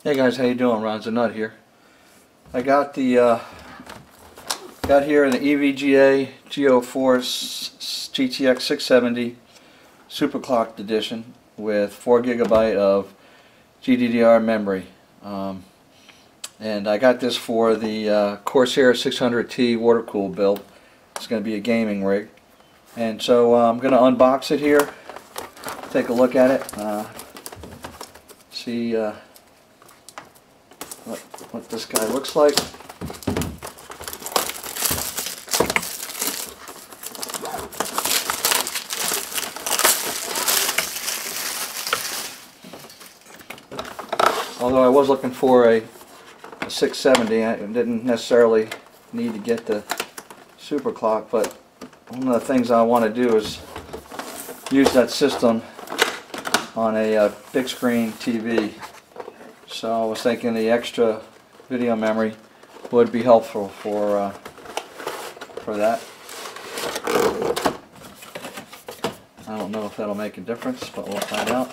Hey guys, how you doing? Ron's a Nut here. I got the got here the EVGA GTX-670 Super Clocked edition with 4 GB of GDDR memory, and I got this for the Corsair 600T water cooled build. It's going to be a gaming rig, and so I'm going to unbox it here, take a look at it, see what this guy looks like. Although I was looking for a 670, I didn't necessarily need to get the Super Clock, but one of the things I want to do is use that system on a big screen TV. So I was thinking the extra video memory would be helpful for that. I don't know if that'll make a difference, but we'll find out.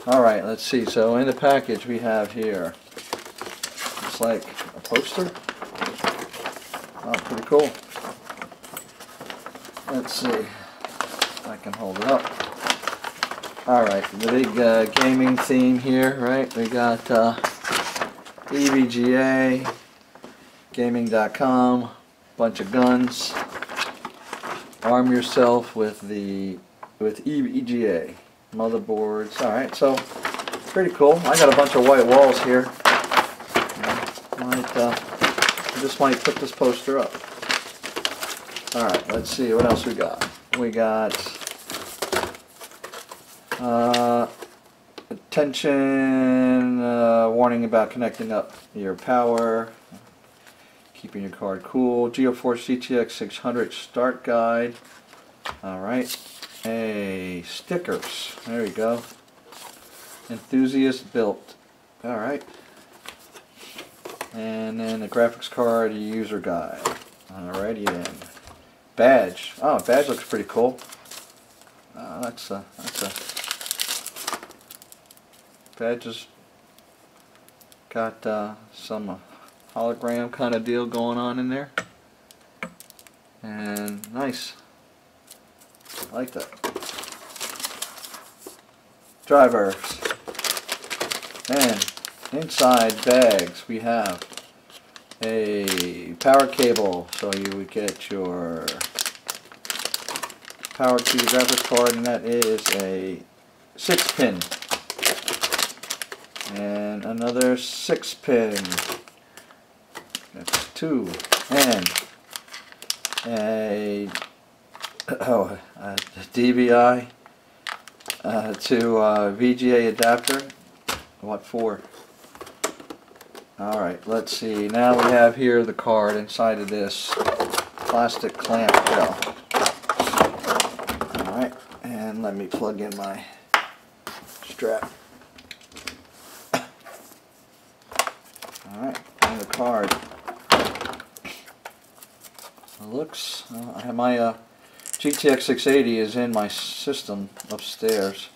Alright, let's see. So in the package we have here, it's like a poster. Oh, pretty cool. Let's see if I can hold it up. Alright, the big gaming theme here, right? We got EVGA, gaming.com, bunch of guns. Arm yourself with EVGA. Motherboards. Alright, so pretty cool. I got a bunch of white walls here. I just might put this poster up. Alright, let's see what else we got. We got attention warning about connecting up your power, keeping your card cool, GeForce GTX 600 start guide. Alright. Hey, stickers. There you go. Enthusiast built. Alright. And then the graphics card user guide. Alrighty then. Badge. Oh, badge looks pretty cool. That's a badge has got some hologram kind of deal going on in there. And nice. I like that. Drivers. And inside bags we have a power cable, so you would get your power to the graphics card, and that is a 6-pin. And another 6-pin. That's 2. And a DVI to VGA adapter. What for? Alright, let's see. Now we have here the card inside of this plastic clamp shell. Alright, and let me plug in my strap. Alright, and the card. It looks, I have my GTX 680 is in my system upstairs,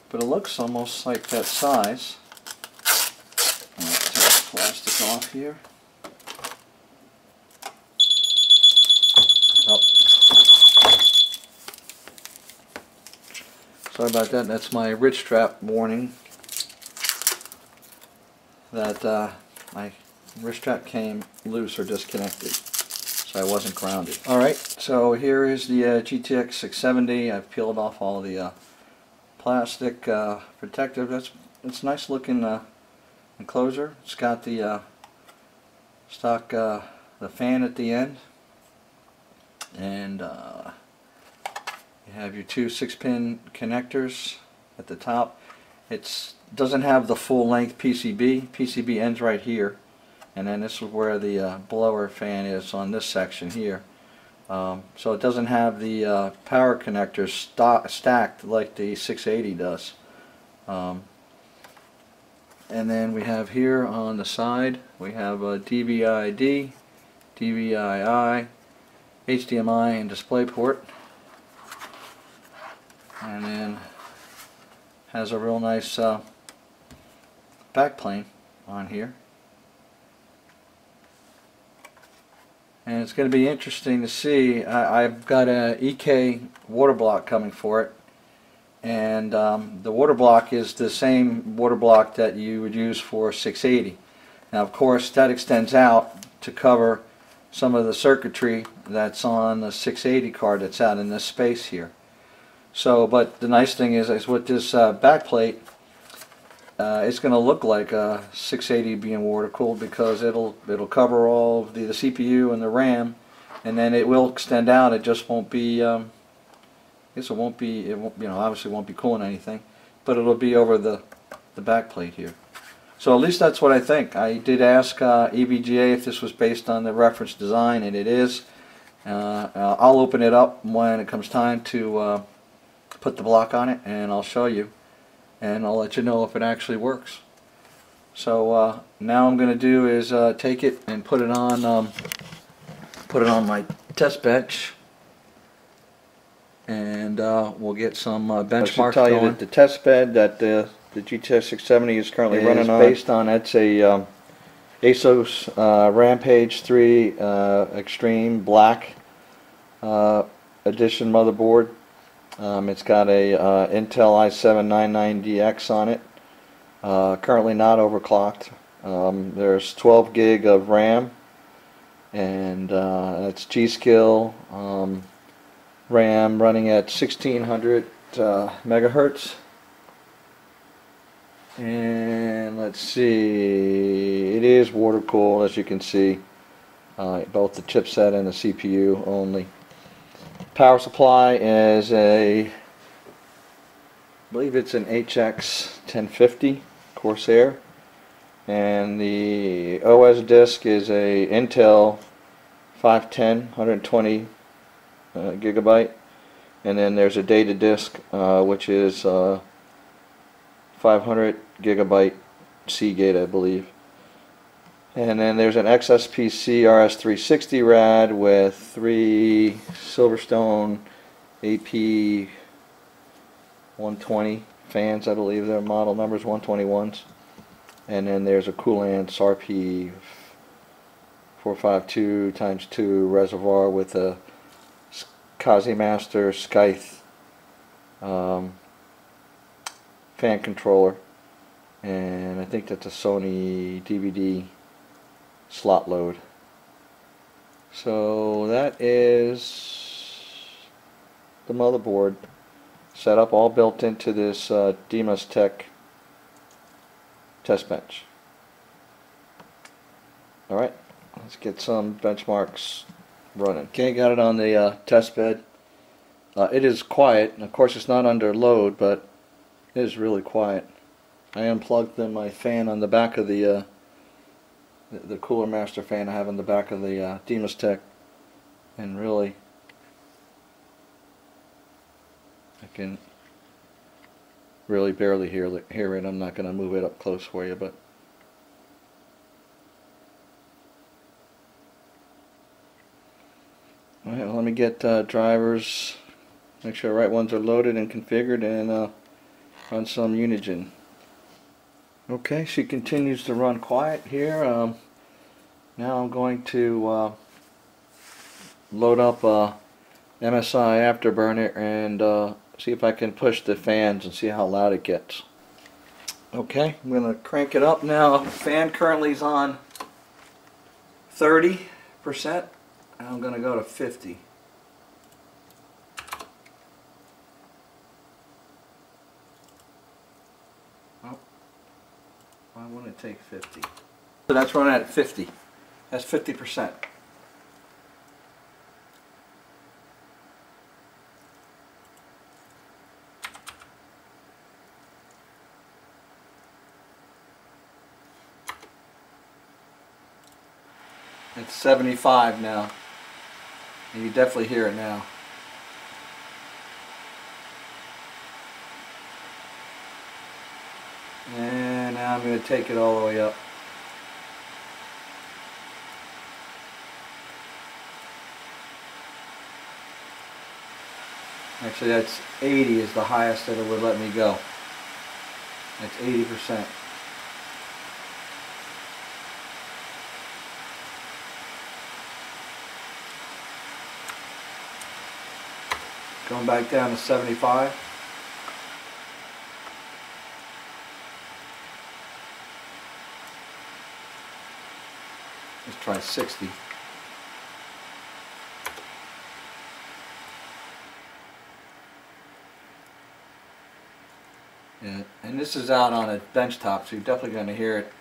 but it looks almost like that size. Take the plastic off here. Oh. Sorry about that. That's my wrist strap warning that my wrist strap came loose or disconnected, so I wasn't grounded. Alright, so here is the GTX 670. I've peeled off all the plastic protective. It's nice looking enclosure. It's got the stock the fan at the end, and you have your 2 6-pin connectors at the top. It doesn't have the full length PCB. PCB ends right here, and then this is where the blower fan is on this section here. So it doesn't have the power connectors stacked like the 680 does. And then we have here on the side, we have a DVI-D, DVI-I, HDMI, and DisplayPort. And then has a real nice backplane on here. And it's going to be interesting to see. I've got a EK water block coming for it, and the water block is the same water block that you would use for 680. Now of course that extends out to cover some of the circuitry that's on the 680 card that's out in this space here. So, but the nice thing is with this backplate, it's going to look like a 680 being water cooled, because it'll cover all of the CPU and the RAM, and then it will extend out. It just won't be I guess it won't, you know, obviously won't be cooling anything, but it'll be over the backplate here. So at least that's what I think. I did ask EVGA if this was based on the reference design, and it is. I'll open it up when it comes time to put the block on it, and I'll show you, and I'll let you know if it actually works. So now I'm going to do is take it and put it on my test bench, and we'll get some benchmarks. I should tell you that the test bed that the GTX-670 is currently running on, based on, it's a ASUS Rampage 3 Extreme Black Edition motherboard. It's got a Intel i7-99DX on it. Currently not overclocked. There's 12 gig of RAM, and that's G-Skill RAM running at 1600 megahertz. And let's see, it is water cooled, as you can see, both the chipset and the CPU only. Power supply is I believe it's an HX 1050 Corsair, and the OS disk is a Intel 510 120 gigabyte, and then there's a data disk which is 500 gigabyte Seagate, I believe. And then there's an XSPC RS360 rad with 3 Silverstone AP 120 fans, I believe their model numbers 121s. And then there's a Coolant's RP 452x2 reservoir with a Kazimaster Scythe fan controller, and I think that's a Sony DVD slot load. So that is the motherboard set up, all built into this Demus Tech test bench. Alright, let's get some benchmarks running. Okay, got it on the test bed. It is quiet, and of course it's not under load, but it is really quiet. I unplugged my fan on the back of the Cooler Master fan I have on the back of the Demus Tech, and really I can really barely hear it. I'm not going to move it up close for you, but alright, well, let me get drivers, make sure the right ones are loaded and configured, and run some Unigen. Okay, she continues to run quiet here. Now I'm going to load up MSI Afterburner and see if I can push the fans and see how loud it gets. Okay, I'm going to crank it up now. The fan currently is on 30%, and I'm going to go to 50. Why wouldn't it take 50? So that's running at 50. That's 50%. It's 75 now. And you definitely hear it now. And now I'm going to take it all the way up. Actually, that's 80 is the highest that it would let me go. That's 80%. Going back down to 75. Let's try 60. Yeah, and this is out on a bench top, so you're definitely going to hear it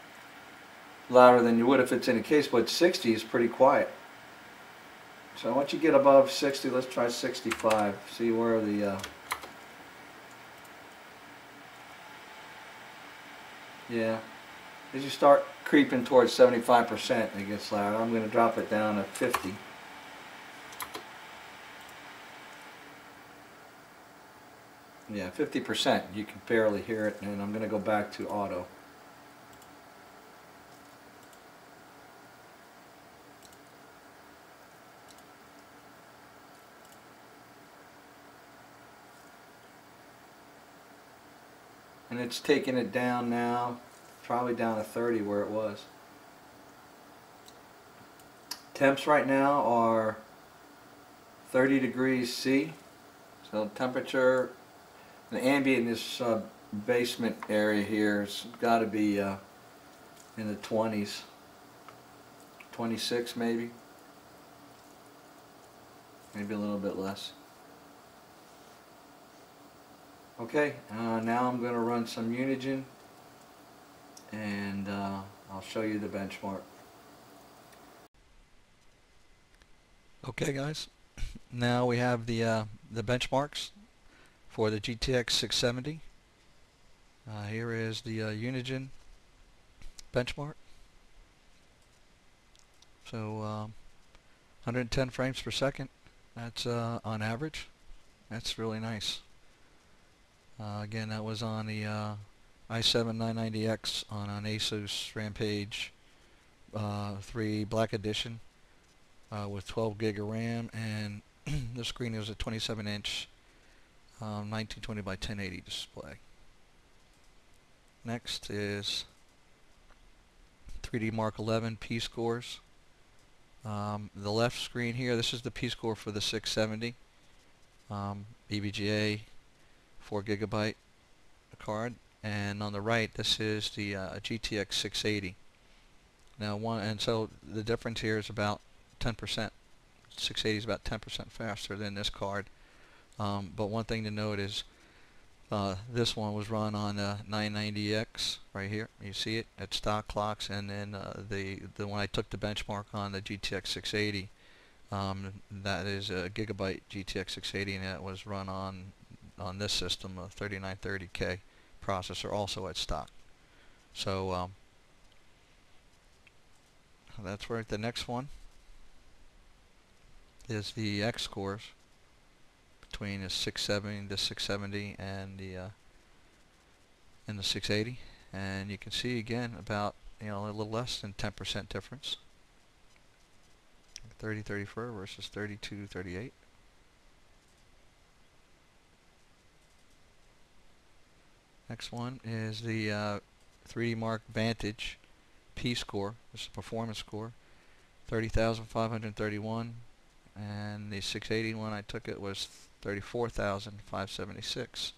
louder than you would if it's in a case, but 60 is pretty quiet. So once you get above 60, let's try 65. See where the yeah, as you start creeping towards 75%, it gets louder. I'm going to drop it down to 50. Yeah, 50%. You can barely hear it, and I'm going to go back to auto. And it's taking it down now, probably down to 30 where it was. Temps right now are 30 degrees C. So temperature, the ambient in this basement area here has got to be in the 20s. 26 maybe. Maybe a little bit less. Okay, now I'm going to run some Unigen, and I'll show you the benchmark. Okay guys, now we have the benchmarks for the GTX 670. Here is the Unigen benchmark. So 110 frames per second, that's on average. That's really nice. Again, that was on the i7-990X on an Asus Rampage 3 Black Edition with 12 gig of RAM, and the screen is a 27-inch 1920 by 1080 display. Next is 3D Mark 11 P-scores. The left screen here, this is the P-score for the 670 EVGA 4 gigabyte card, and on the right this is the GTX 680. Now so the difference here is about 10%. 680 is about 10% faster than this card. But one thing to note is this one was run on the 990X right here. You see it at stock clocks, and then the one I took the benchmark on, the GTX 680, that is a gigabyte GTX 680, and that was run on this system, a 3930K processor, also at stock. So that's where the next one is the X scores between the 670 and the 680, and you can see again about a little less than 10% difference. 3034 versus 3238. Next one is the 3D Mark Vantage P score. This is a performance score, 30,531, and the 680 one I took it was 34,576.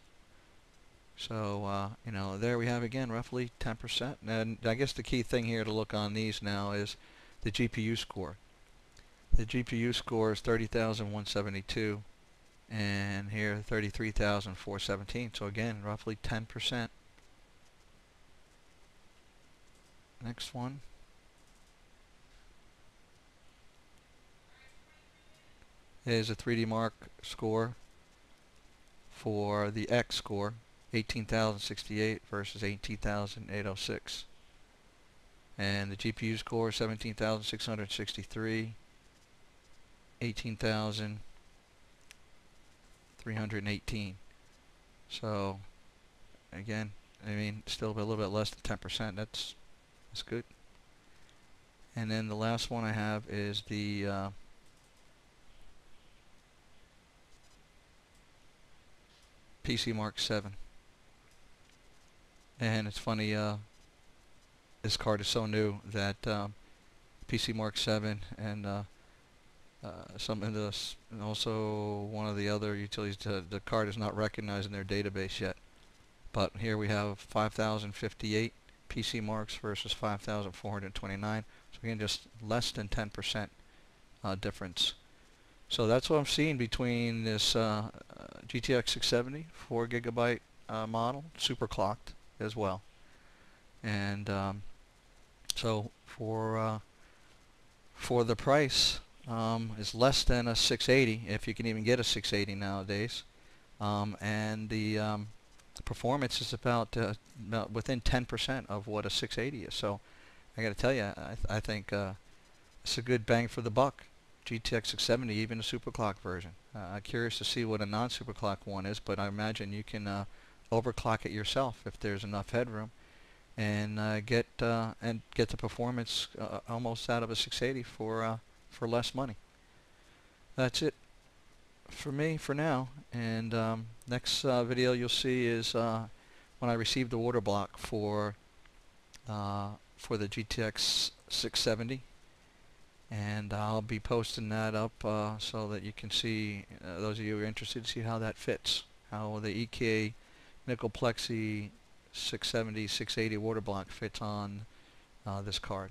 So there we have again roughly 10%. And I guess the key thing here to look on these now is the GPU score. The GPU score is 30,172, and here 33,417. So again, roughly 10%. Next one is a 3D Mark score for the X score, 18,068 versus 18,806. And the GPU score, 17,663, 18,318. So again, still a little bit less than 10%. That's good. And then the last one I have is the PC Mark 7. And it's funny, this card is so new that PC Mark 7 and some of this, and also one of the other utilities. The card is not recognized in their database yet. But here we have 5,058 PC marks versus 5,429. So again, just less than 10% difference. So that's what I'm seeing between this GTX 670 4GB model, super clocked as well. And so for the price, is less than a 680, if you can even get a 680 nowadays. And the performance is about within 10% of what a 680 is. So I got to tell you, I think it's a good bang for the buck. GTX 670, even a superclock version. I'm curious to see what a non-superclock one is, but I imagine you can overclock it yourself if there's enough headroom, and get the performance almost out of a 680 for less money. That's it for me for now, and next video you'll see is when I receive the order block for the GTX 670, and I'll be posting that up so that you can see, those of you who are interested, to see how that fits, how the EVGA nickel plexi 670 680 order block fits on this card,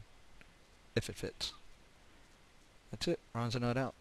if it fits. That's it. Ron's a Nut out.